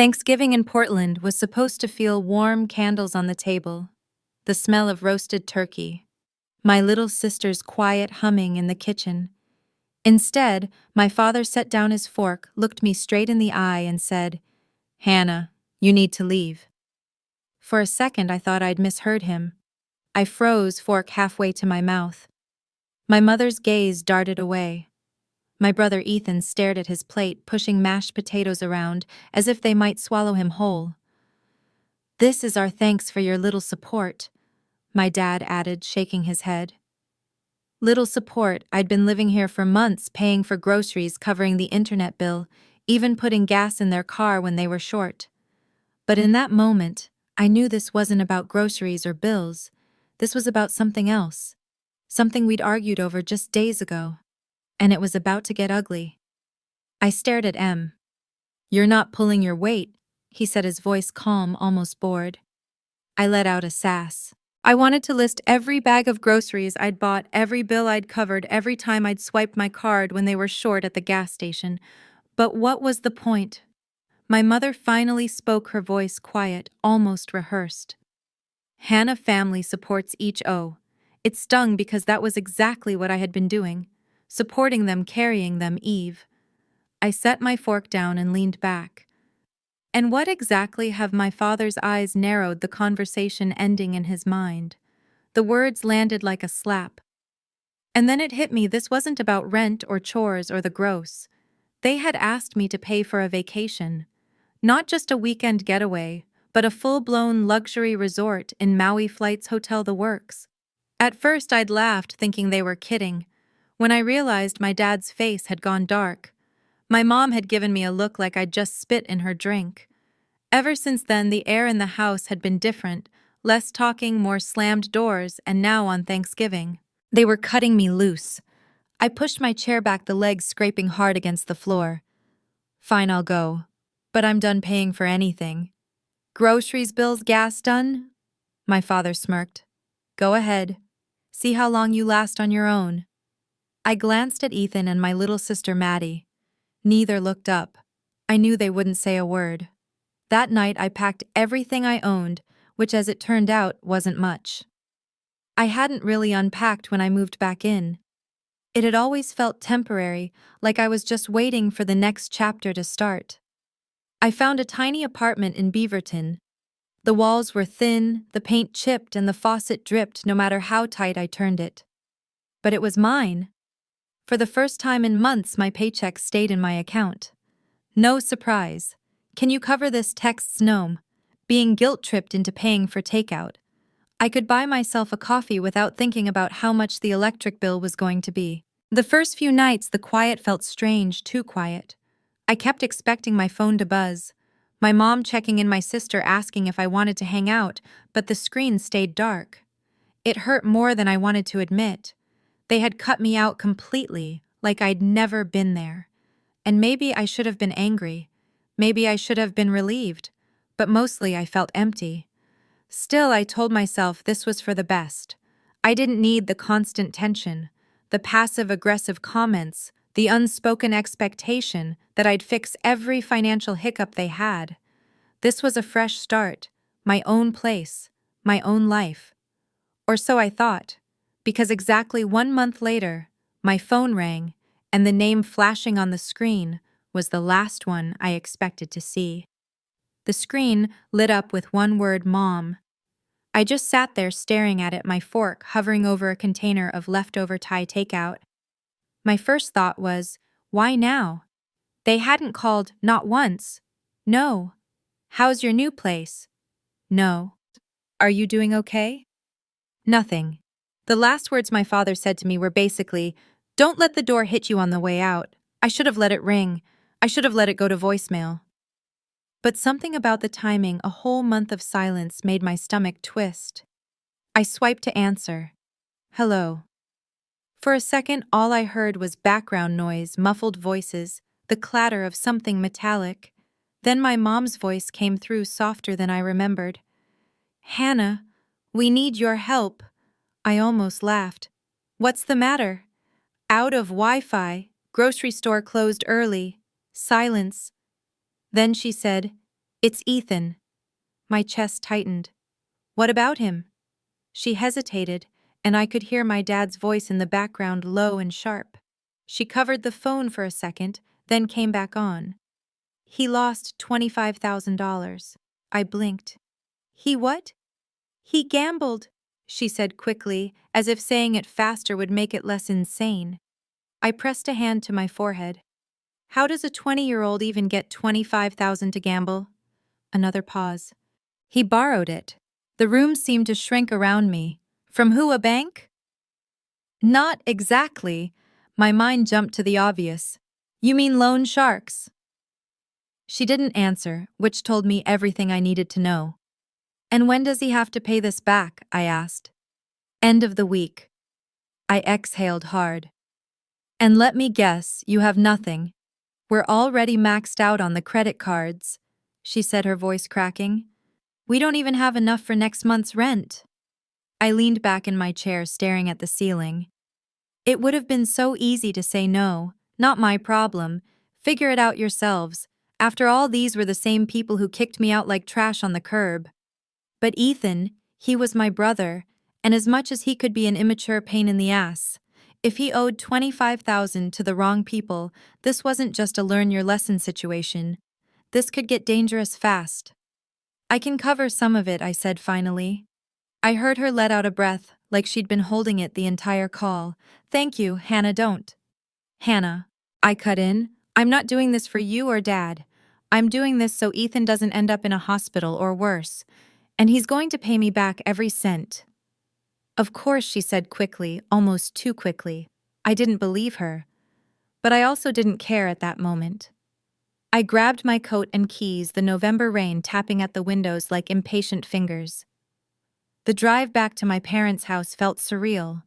Thanksgiving in Portland was supposed to feel warm candles on the table, the smell of roasted turkey, my little sister's quiet humming in the kitchen. Instead, my father set down his fork, looked me straight in the eye, and said, "Hannah, you need to leave." For a second, I thought I'd misheard him. I froze, fork halfway to my mouth. My mother's gaze darted away. My brother Ethan stared at his plate, pushing mashed potatoes around as if they might swallow him whole. "This is our thanks for your little support," my dad added, shaking his head. Little support. I'd been living here for months, paying for groceries, covering the internet bill, even putting gas in their car when they were short. But in that moment, I knew this wasn't about groceries or bills. This was about something else. Something we'd argued over just days ago. And it was about to get ugly. I stared at M. "You're not pulling your weight," he said, his voice calm, almost bored. I let out a sass. I wanted to list every bag of groceries I'd bought, every bill I'd covered, every time I'd swiped my card when they were short at the gas station. But what was the point? My mother finally spoke, her voice quiet, almost rehearsed. "Hannah family supports each O." It stung because that was exactly what I had been doing. Supporting them, carrying them, Eve. I set my fork down and leaned back. And what exactly have my father's eyes narrowed, the conversation ending in his mind? The words landed like a slap. And then it hit me, this wasn't about rent or chores or the gross. They had asked me to pay for a vacation. Not just a weekend getaway, but a full-blown luxury resort in Maui, flights, hotel, the works. At first I'd laughed, thinking they were kidding. When I realized my dad's face had gone dark, my mom had given me a look like I'd just spit in her drink. Ever since then, the air in the house had been different, less talking, more slammed doors, and now on Thanksgiving, they were cutting me loose. I pushed my chair back, the legs scraping hard against the floor. "Fine, I'll go. But I'm done paying for anything." "Groceries, bills, gas done?" My father smirked. "Go ahead. See how long you last on your own." I glanced at Ethan and my little sister Maddie. Neither looked up. I knew they wouldn't say a word. That night I packed everything I owned, which as it turned out wasn't much. I hadn't really unpacked when I moved back in. It had always felt temporary, like I was just waiting for the next chapter to start. I found a tiny apartment in Beaverton. The walls were thin, the paint chipped, and the faucet dripped no matter how tight I turned it. But it was mine. For the first time in months, my paycheck stayed in my account. No surprise. "Can you cover this?" texts Gnome, being guilt-tripped into paying for takeout. I could buy myself a coffee without thinking about how much the electric bill was going to be. The first few nights, the quiet felt strange, too quiet. I kept expecting my phone to buzz. My mom checking in, my sister asking if I wanted to hang out, but the screen stayed dark. It hurt more than I wanted to admit. They had cut me out completely, like I'd never been there. And maybe I should have been angry. Maybe I should have been relieved. But mostly I felt empty. Still, I told myself this was for the best. I didn't need the constant tension, the passive-aggressive comments, the unspoken expectation that I'd fix every financial hiccup they had. This was a fresh start, my own place, my own life. Or so I thought, because exactly 1 month later, my phone rang, and the name flashing on the screen was the last one I expected to see. The screen lit up with one word: Mom. I just sat there staring at it, my fork hovering over a container of leftover Thai takeout. My first thought was, why now? They hadn't called, not once. No. "How's your new place?" No. "Are you doing okay?" Nothing. The last words my father said to me were basically, "Don't let the door hit you on the way out." I should have let it ring. I should have let it go to voicemail. But something about the timing, a whole month of silence, made my stomach twist. I swiped to answer. "Hello." For a second, all I heard was background noise, muffled voices, the clatter of something metallic. Then my mom's voice came through, softer than I remembered. "Hannah, we need your help." I almost laughed. "What's the matter?" "Out of Wi-Fi. Grocery store closed early." Silence. Then she said, It's Ethan. My chest tightened. What about him? She hesitated, and I could hear my dad's voice in the background low and sharp. She covered the phone for a second, then came back on. He lost $25,000. I blinked. He what? He gambled, she said quickly, as if saying it faster would make it less insane. I pressed a hand to my forehead. How does a 20-year-old even get $25,000 to gamble? Another pause. He borrowed it. The room seemed to shrink around me. From who, a bank? Not exactly. My mind jumped to the obvious. You mean loan sharks? She didn't answer, which told me everything I needed to know. And when does he have to pay this back? I asked. End of the week. I exhaled hard. And let me guess, you have nothing. We're already maxed out on the credit cards, she said, her voice cracking. We don't even have enough for next month's rent. I leaned back in my chair, staring at the ceiling. It would have been so easy to say no, not my problem. Figure it out yourselves. After all, these were the same people who kicked me out like trash on the curb. But Ethan, he was my brother, and as much as he could be an immature pain in the ass, if he owed $25,000 to the wrong people, this wasn't just a learn your lesson situation. This could get dangerous fast. I can cover some of it, I said finally. I heard her let out a breath, like she'd been holding it the entire call. Thank you, Hannah, don't. Hannah, I cut in. I'm not doing this for you or Dad. I'm doing this so Ethan doesn't end up in a hospital or worse. And he's going to pay me back every cent. Of course, she said quickly, almost too quickly. I didn't believe her. But I also didn't care at that moment. I grabbed my coat and keys, the November rain tapping at the windows like impatient fingers. The drive back to my parents' house felt surreal.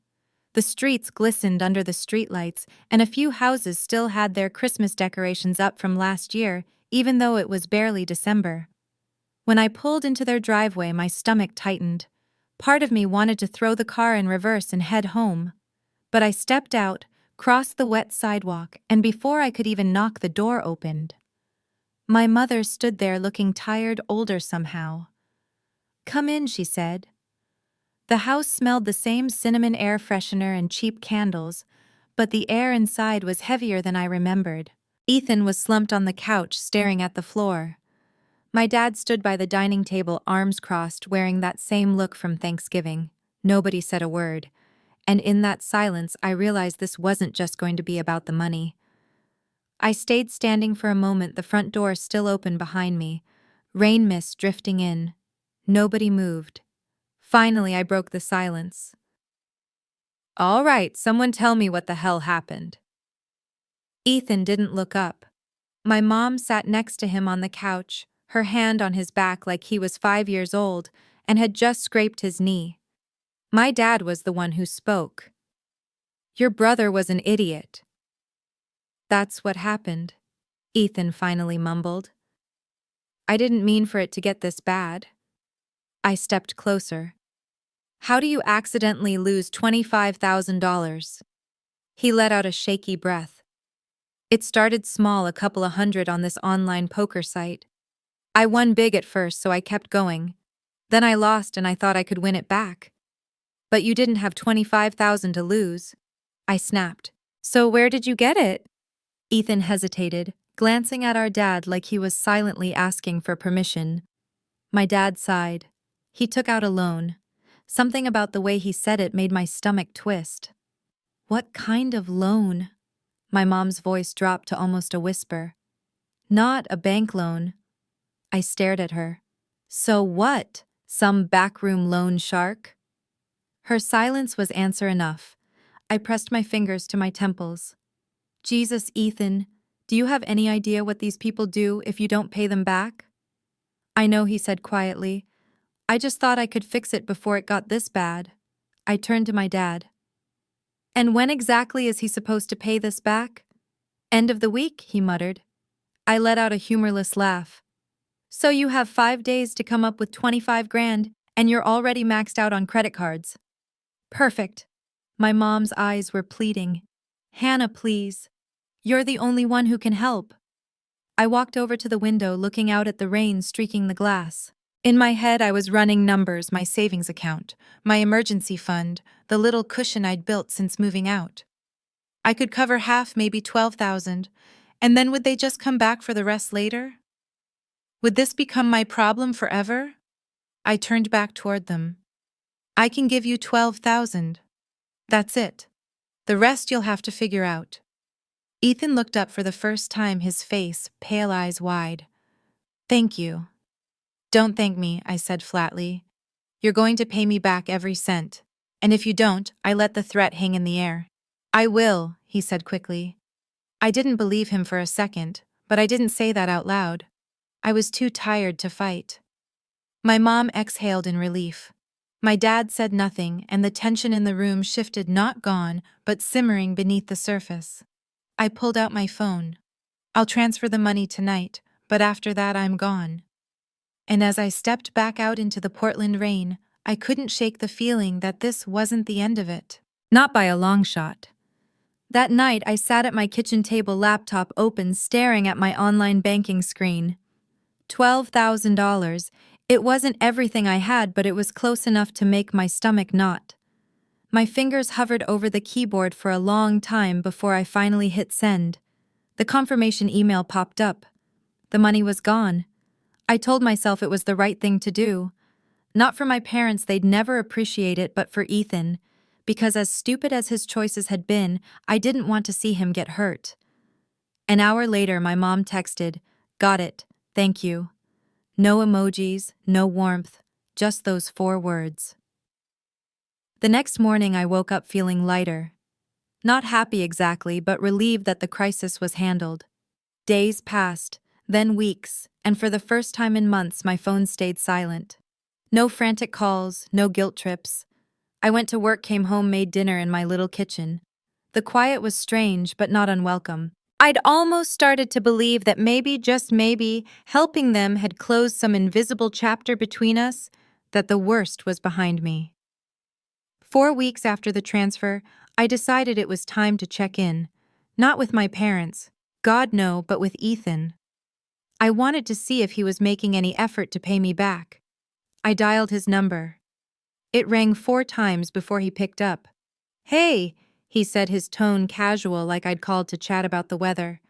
The streets glistened under the streetlights, and a few houses still had their Christmas decorations up from last year, even though it was barely December. When I pulled into their driveway, my stomach tightened. Part of me wanted to throw the car in reverse and head home. But I stepped out, crossed the wet sidewalk, and before I could even knock, the door opened. My mother stood there looking tired, older somehow. Come in, she said. The house smelled the same cinnamon air freshener and cheap candles, but the air inside was heavier than I remembered. Ethan was slumped on the couch, staring at the floor. My dad stood by the dining table, arms crossed, wearing that same look from Thanksgiving. Nobody said a word, and in that silence I realized this wasn't just going to be about the money. I stayed standing for a moment, the front door still open behind me, rain mist drifting in. Nobody moved. Finally, I broke the silence. All right, someone tell me what the hell happened. Ethan didn't look up. My mom sat next to him on the couch, her hand on his back like he was 5 years old and had just scraped his knee. My dad was the one who spoke. Your brother was an idiot. That's what happened, Ethan finally mumbled. I didn't mean for it to get this bad. I stepped closer. How do you accidentally lose $25,000? He let out a shaky breath. It started small, a couple of hundred on this online poker site. I won big at first, so I kept going. Then I lost and I thought I could win it back. But you didn't have $25,000 to lose. I snapped. So where did you get it? Ethan hesitated, glancing at our dad like he was silently asking for permission. My dad sighed. He took out a loan. Something about the way he said it made my stomach twist. What kind of loan? My mom's voice dropped to almost a whisper. Not a bank loan. I stared at her. So what? Some backroom loan shark? Her silence was answer enough. I pressed my fingers to my temples. Jesus, Ethan, do you have any idea what these people do if you don't pay them back? I know, he said quietly. I just thought I could fix it before it got this bad. I turned to my dad. And when exactly is he supposed to pay this back? End of the week, he muttered. I let out a humorless laugh. So you have 5 days to come up with 25 grand, and you're already maxed out on credit cards. Perfect. My mom's eyes were pleading. Hannah, please. You're the only one who can help. I walked over to the window, looking out at the rain streaking the glass. In my head, I was running numbers: my savings account, my emergency fund, the little cushion I'd built since moving out. I could cover half, maybe 12,000, and then would they just come back for the rest later? Would this become my problem forever? I turned back toward them. I can give you 12,000. That's it. The rest you'll have to figure out. Ethan looked up for the first time, his face, pale eyes wide. Thank you. Don't thank me, I said flatly. You're going to pay me back every cent. And if you don't, I let the threat hang in the air. I will, he said quickly. I didn't believe him for a second, but I didn't say that out loud. I was too tired to fight. My mom exhaled in relief. My dad said nothing, and the tension in the room shifted, not gone, but simmering beneath the surface. I pulled out my phone. I'll transfer the money tonight, but after that I'm gone. And as I stepped back out into the Portland rain, I couldn't shake the feeling that this wasn't the end of it. Not by a long shot. That night, I sat at my kitchen table, laptop open, staring at my online banking screen. $12,000. It wasn't everything I had, but it was close enough to make my stomach knot. My fingers hovered over the keyboard for a long time before I finally hit send. The confirmation email popped up. The money was gone. I told myself it was the right thing to do. Not for my parents, they'd never appreciate it, but for Ethan. Because as stupid as his choices had been, I didn't want to see him get hurt. An hour later, my mom texted, "Got it, thank you." No emojis, no warmth, just those 4 words. The next morning, I woke up feeling lighter. Not happy exactly, but relieved that the crisis was handled. Days passed, then weeks, and for the first time in months, my phone stayed silent. No frantic calls, no guilt trips. I went to work, came home, made dinner in my little kitchen. The quiet was strange, but not unwelcome. I'd almost started to believe that maybe, just maybe, helping them had closed some invisible chapter between us, that the worst was behind me. 4 weeks after the transfer, I decided it was time to check in. Not with my parents, God no, but with Ethan. I wanted to see if he was making any effort to pay me back. I dialed his number. It rang 4 times before he picked up. "Hey," he said, his tone casual, like I'd called to chat about the weather.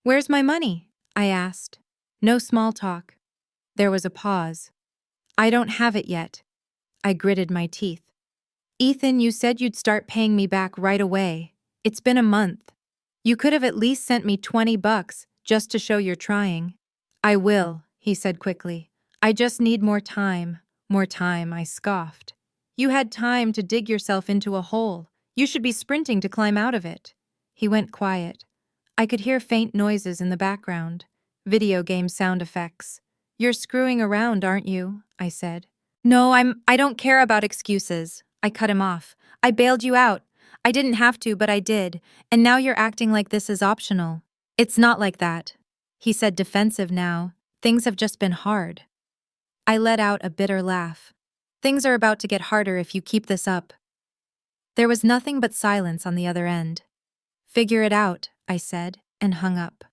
"Where's my money?" I asked. No small talk. There was a pause. "I don't have it yet." I gritted my teeth. "Ethan, you said you'd start paying me back right away. It's been a month. You could have at least sent me $20 just to show you're trying." "I will," he said quickly. "I just need more time." "More time," I scoffed. "You had time to dig yourself into a hole. You should be sprinting to climb out of it." He went quiet. I could hear faint noises in the background. Video game sound effects. "You're screwing around, aren't you?" I said. "No, I don't care about excuses." I cut him off. "I bailed you out. I didn't have to, but I did. And now you're acting like this is optional." "It's not like that," he said, defensive now. "Things have just been hard." I let out a bitter laugh. "Things are about to get harder if you keep this up." There was nothing but silence on the other end. "Figure it out," I said, and hung up.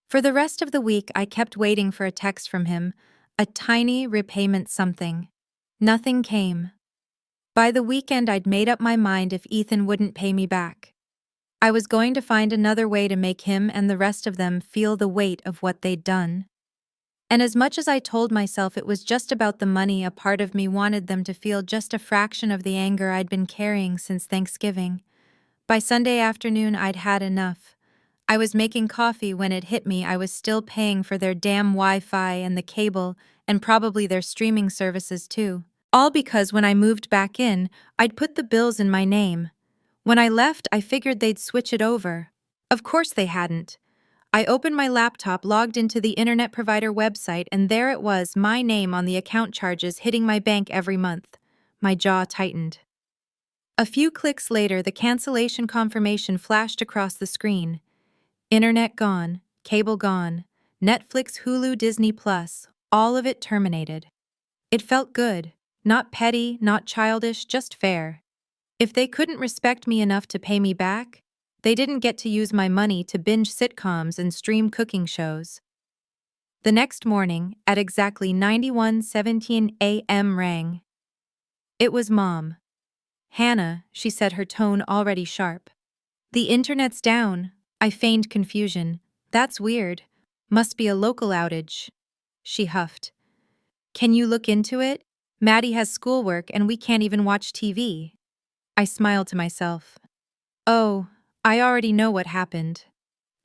For the rest of the week, I kept waiting for a text from him, a tiny repayment something. Nothing came. By the weekend, I'd made up my mind if Ethan wouldn't pay me back, I was going to find another way to make him and the rest of them feel the weight of what they'd done. And as much as I told myself it was just about the money, a part of me wanted them to feel just a fraction of the anger I'd been carrying since Thanksgiving. By Sunday afternoon, I'd had enough. I was making coffee when it hit me I was still paying for their damn Wi-Fi and the cable and probably their streaming services too. All because when I moved back in, I'd put the bills in my name. When I left, I figured they'd switch it over. Of course they hadn't. I opened my laptop, logged into the internet provider website, and there it was, my name on the account charges hitting my bank every month. My jaw tightened. A few clicks later, the cancellation confirmation flashed across the screen. Internet gone, cable gone, Netflix, Hulu, Disney Plus, all of it terminated. It felt good. Not petty, not childish, just fair. If they couldn't respect me enough to pay me back, They didn't get to use my money to binge sitcoms and stream cooking shows. The next morning, at exactly 91:17 a.m. rang. It was Mom. Hannah, she said, her tone already sharp. The internet's down. I feigned confusion. That's weird. Must be a local outage. She huffed. Can you look into it? Maddie has schoolwork and we can't even watch TV. I smiled to myself. Oh, I already know what happened.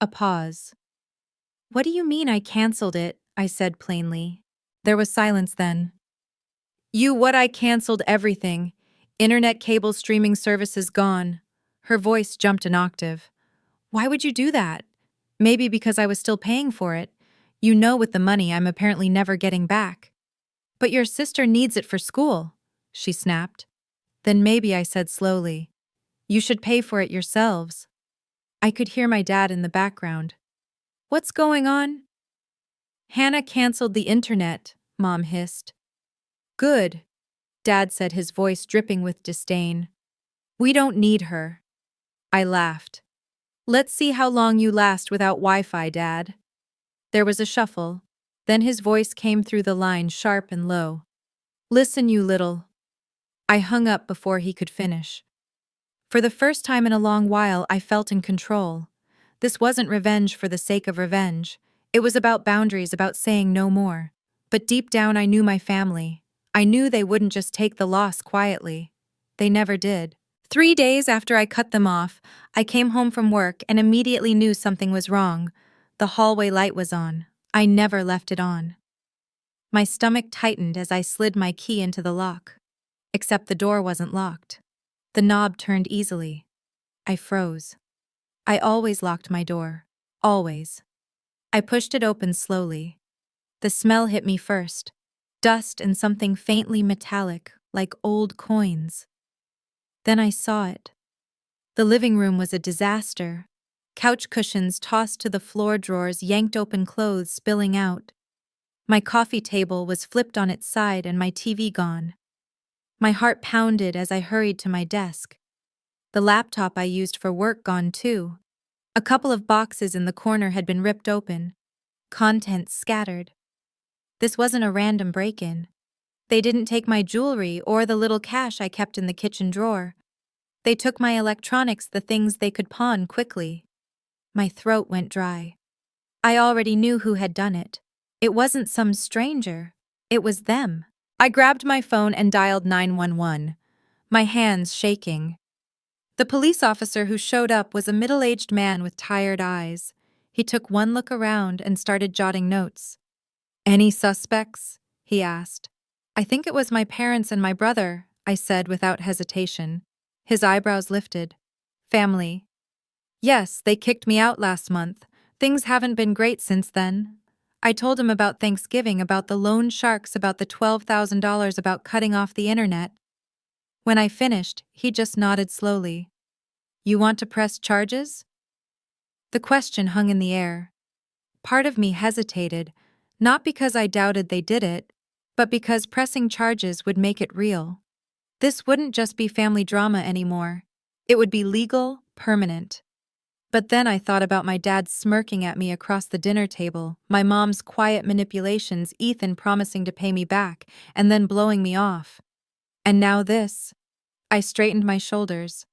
A pause. What do you mean I canceled it? I said plainly. There was silence then. I canceled everything. Internet cable streaming services gone. Her voice jumped an octave. Why would you do that? Maybe because I was still paying for it. You know, with the money I'm apparently never getting back. But your sister needs it for school, she snapped. Then maybe, I said slowly. You should pay for it yourselves. I could hear my dad in the background. What's going on? Hannah canceled the internet, Mom hissed. Good, Dad said, his voice dripping with disdain. We don't need her. I laughed. Let's see how long you last without Wi-Fi, Dad. There was a shuffle. Then his voice came through the line, sharp and low. Listen, you little. I hung up before he could finish. For the first time in a long while, I felt in control. This wasn't revenge for the sake of revenge. It was about boundaries, about saying no more. But deep down, I knew my family. I knew they wouldn't just take the loss quietly. They never did. 3 days after I cut them off, I came home from work and immediately knew something was wrong. The hallway light was on. I never left it on. My stomach tightened as I slid my key into the lock. Except the door wasn't locked. The knob turned easily. I froze. I always locked my door. Always. I pushed it open slowly. The smell hit me first. Dust and something faintly metallic, like old coins. Then I saw it. The living room was a disaster. Couch cushions tossed to the floor, drawers yanked open, clothes spilling out. My coffee table was flipped on its side and my TV gone. My heart pounded as I hurried to my desk. The laptop I used for work gone too. A couple of boxes in the corner had been ripped open. Contents scattered. This wasn't a random break-in. They didn't take my jewelry or the little cash I kept in the kitchen drawer. They took my electronics, the things they could pawn quickly. My throat went dry. I already knew who had done it. It wasn't some stranger. It was them. I grabbed my phone and dialed 911, my hands shaking. The police officer who showed up was a middle-aged man with tired eyes. He took one look around and started jotting notes. Any suspects? He asked. I think it was my parents and my brother, I said without hesitation. His eyebrows lifted. Family. Yes, they kicked me out last month. Things haven't been great since then. I told him about Thanksgiving, about the loan sharks, about the $12,000, about cutting off the internet. When I finished, he just nodded slowly. You want to press charges? The question hung in the air. Part of me hesitated, not because I doubted they did it, but because pressing charges would make it real. This wouldn't just be family drama anymore. It would be legal, permanent. But then I thought about my dad smirking at me across the dinner table, my mom's quiet manipulations, Ethan promising to pay me back, and then blowing me off. And now this. I straightened my shoulders.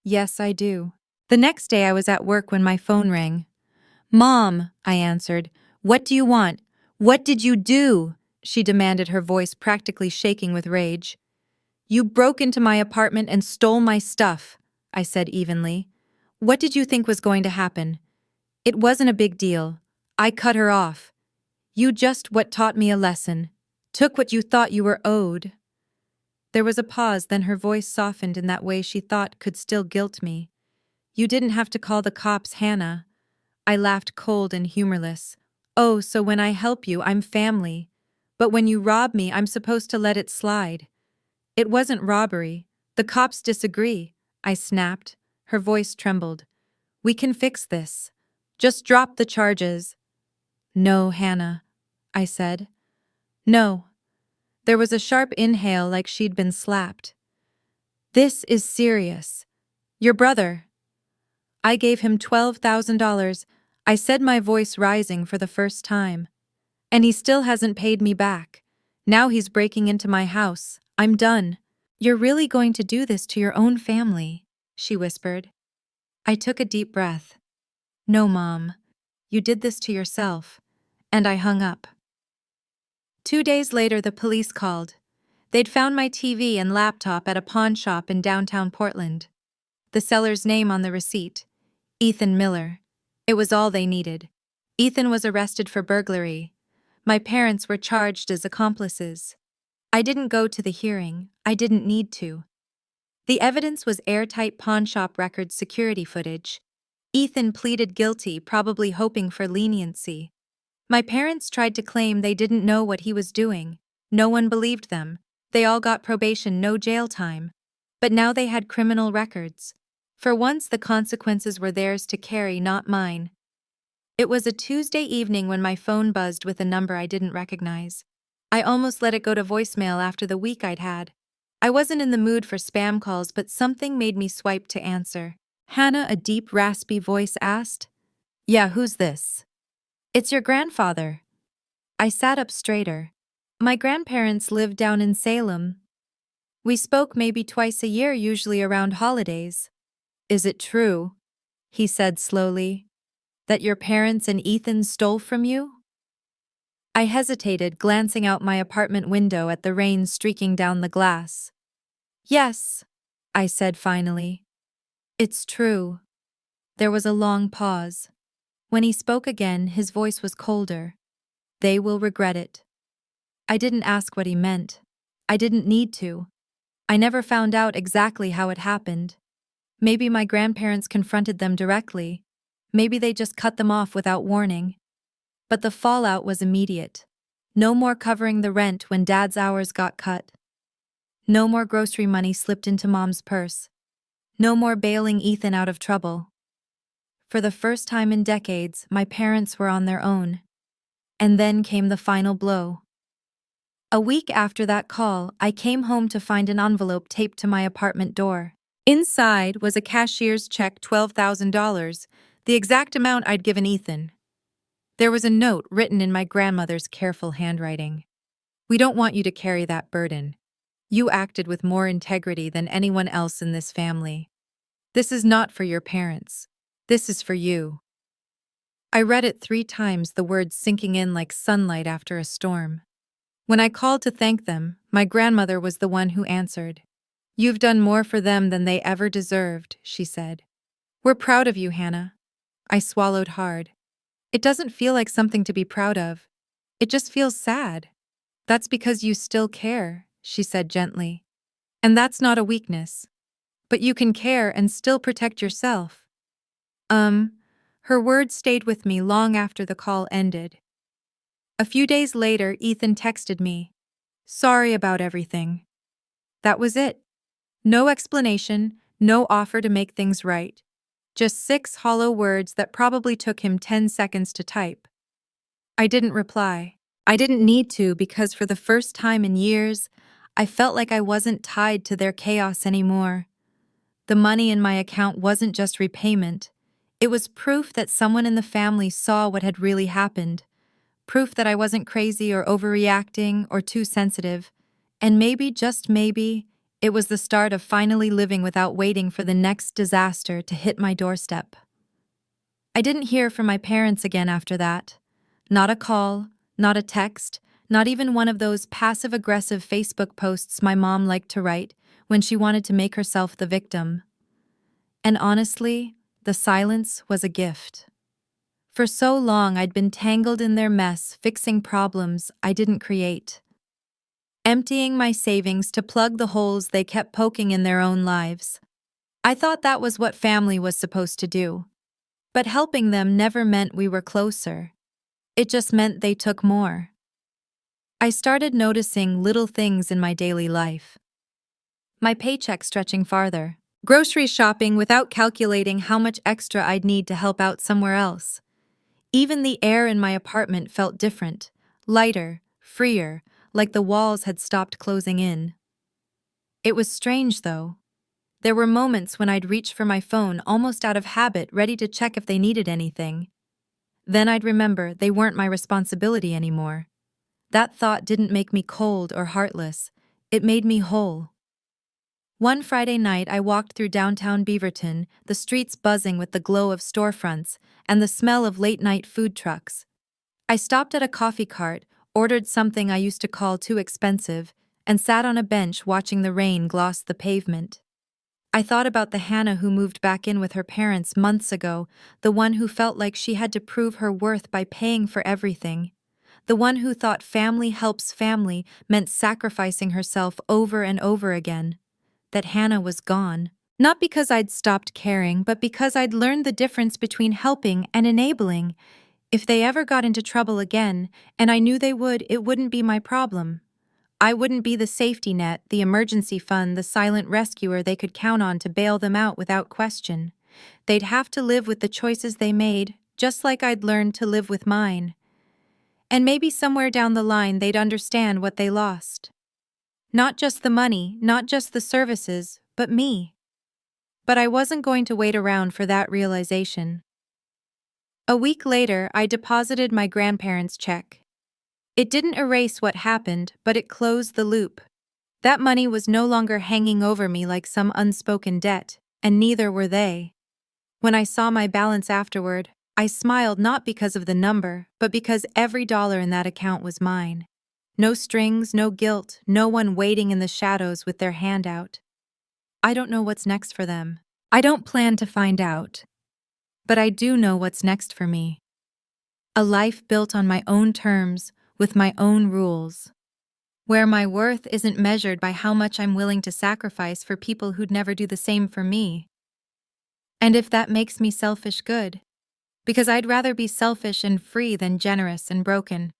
Yes, I do. The next day I was at work when my phone rang. Mom, I answered. What do you want? What did you do? She demanded, her voice practically shaking with rage. You broke into my apartment and stole my stuff, I said evenly. What did you think was going to happen? It wasn't a big deal. I cut her off. You just what taught me a lesson. Took what you thought you were owed. There was a pause, then her voice softened in that way she thought could still guilt me. You didn't have to call the cops, Hannah. I laughed, cold and humorless. Oh, so when I help you, I'm family. But when you rob me, I'm supposed to let it slide. It wasn't robbery. The cops disagree, I snapped. Her voice trembled. We can fix this. Just drop the charges. No, Hannah, I said. No. There was a sharp inhale like she'd been slapped. This is serious. Your brother. I gave him $12,000. I said, my voice rising for the first time. And he still hasn't paid me back. Now he's breaking into my house. I'm done. You're really going to do this to your own family, she whispered. I took a deep breath. No, Mom. You did this to yourself. And I hung up. 2 days later, the police called. They'd found my TV and laptop at a pawn shop in downtown Portland. The seller's name on the receipt: Ethan Miller. It was all they needed. Ethan was arrested for burglary. My parents were charged as accomplices. I didn't go to the hearing. I didn't need to. The evidence was airtight pawnshop record security footage. Ethan pleaded guilty, probably hoping for leniency. My parents tried to claim they didn't know what he was doing. No one believed them. They all got probation, no jail time. But now they had criminal records. For once, the consequences were theirs to carry, not mine. It was a Tuesday evening when my phone buzzed with a number I didn't recognize. I almost let it go to voicemail after the week I'd had. I wasn't in the mood for spam calls, but something made me swipe to answer. Hannah, a deep, raspy voice asked. Yeah, who's this? It's your grandfather. I sat up straighter. My grandparents lived down in Salem. We spoke maybe twice a year, usually around holidays. Is it true, he said slowly, that your parents and Ethan stole from you? I hesitated, glancing out my apartment window at the rain streaking down the glass. Yes, I said finally. It's true. There was a long pause. When he spoke again, his voice was colder. They will regret it. I didn't ask what he meant. I didn't need to. I never found out exactly how it happened. Maybe my grandparents confronted them directly. Maybe they just cut them off without warning. But the fallout was immediate. No more covering the rent when Dad's hours got cut. No more grocery money slipped into Mom's purse. No more bailing Ethan out of trouble. For the first time in decades, my parents were on their own. And then came the final blow. A week after that call, I came home to find an envelope taped to my apartment door. Inside was a cashier's check, $12,000, the exact amount I'd given Ethan. There was a note written in my grandmother's careful handwriting. We don't want you to carry that burden. You acted with more integrity than anyone else in this family. This is not for your parents. This is for you. I read it 3 times, the words sinking in like sunlight after a storm. When I called to thank them, my grandmother was the one who answered. You've done more for them than they ever deserved, she said. We're proud of you, Hannah. I swallowed hard. It doesn't feel like something to be proud of. It just feels sad. That's because you still care, she said gently. And that's not a weakness. But you can care and still protect yourself. Her words stayed with me long after the call ended. A few days later, Ethan texted me. Sorry about everything. That was it. No explanation, no offer to make things right. Just 6 hollow words that probably took him 10 seconds to type. I didn't reply. I didn't need to, because for the first time in years, I felt like I wasn't tied to their chaos anymore. The money in my account wasn't just repayment. It was proof that someone in the family saw what had really happened. Proof that I wasn't crazy or overreacting or too sensitive. And maybe, just maybe, it was the start of finally living without waiting for the next disaster to hit my doorstep. I didn't hear from my parents again after that. Not a call, not a text, not even one of those passive-aggressive Facebook posts my mom liked to write when she wanted to make herself the victim. And honestly, the silence was a gift. For so long, I'd been tangled in their mess, fixing problems I didn't create. Emptying my savings to plug the holes they kept poking in their own lives. I thought that was what family was supposed to do. But helping them never meant we were closer. It just meant they took more. I started noticing little things in my daily life. My paycheck stretching farther. Grocery shopping without calculating how much extra I'd need to help out somewhere else. Even the air in my apartment felt different, lighter, freer, like the walls had stopped closing in. It was strange, though. There were moments when I'd reach for my phone almost out of habit, ready to check if they needed anything. Then I'd remember they weren't my responsibility anymore. That thought didn't make me cold or heartless. It made me whole. One Friday night, I walked through downtown Beaverton, the streets buzzing with the glow of storefronts and the smell of late-night food trucks. I stopped at a coffee cart, ordered something I used to call too expensive, and sat on a bench watching the rain gloss the pavement. I thought about the Hannah who moved back in with her parents months ago, the one who felt like she had to prove her worth by paying for everything. The one who thought family helps family meant sacrificing herself over and over again. That Hannah was gone. Not because I'd stopped caring, but because I'd learned the difference between helping and enabling. If they ever got into trouble again, and I knew they would, it wouldn't be my problem. I wouldn't be the safety net, the emergency fund, the silent rescuer they could count on to bail them out without question. They'd have to live with the choices they made, just like I'd learned to live with mine. And maybe somewhere down the line they'd understand what they lost. Not just the money, not just the services, but me. But I wasn't going to wait around for that realization. A week later, I deposited my grandparents' check. It didn't erase what happened, but it closed the loop. That money was no longer hanging over me like some unspoken debt, and neither were they. When I saw my balance afterward, I smiled not because of the number, but because every dollar in that account was mine. No strings, no guilt, no one waiting in the shadows with their hand out. I don't know what's next for them. I don't plan to find out. But I do know what's next for me. A life built on my own terms, with my own rules. Where my worth isn't measured by how much I'm willing to sacrifice for people who'd never do the same for me. And if that makes me selfish, good. Because I'd rather be selfish and free than generous and broken.